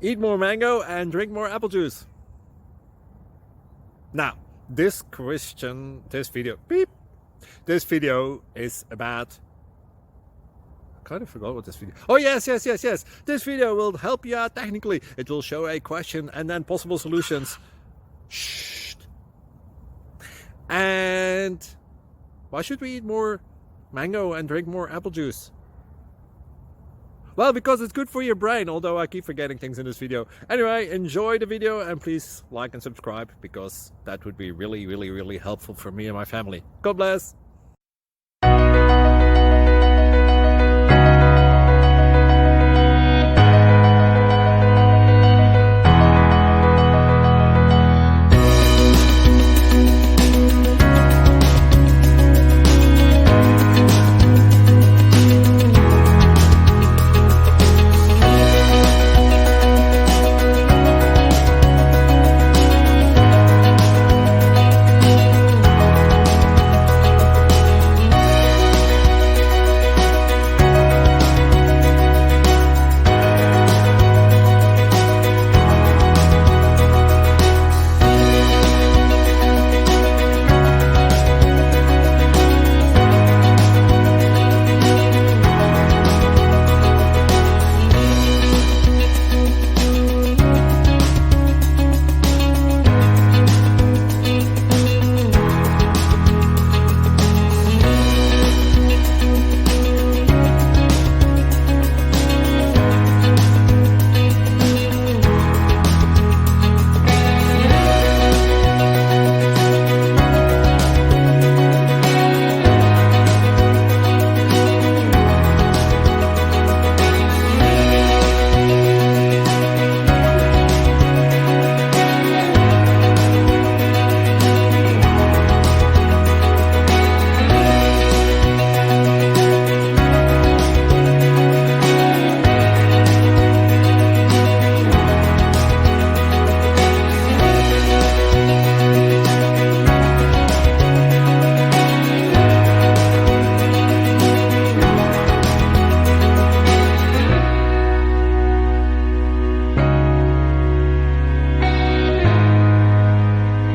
eat more mango and drink more apple juice. Now, this video is about, I kind of forgot what this video. Oh yes. This video will help you out technically. It will show a question and then possible solutions. Shh. And why should we eat more mango and drink more apple juice? Well, because it's good for your brain, although I keep forgetting things in this video. Anyway, enjoy the video and please like and subscribe, because that would be really helpful for me and my family. God bless.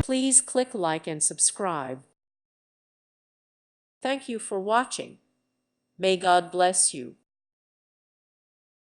Please click like and subscribe. Thank you for watching. May God bless you.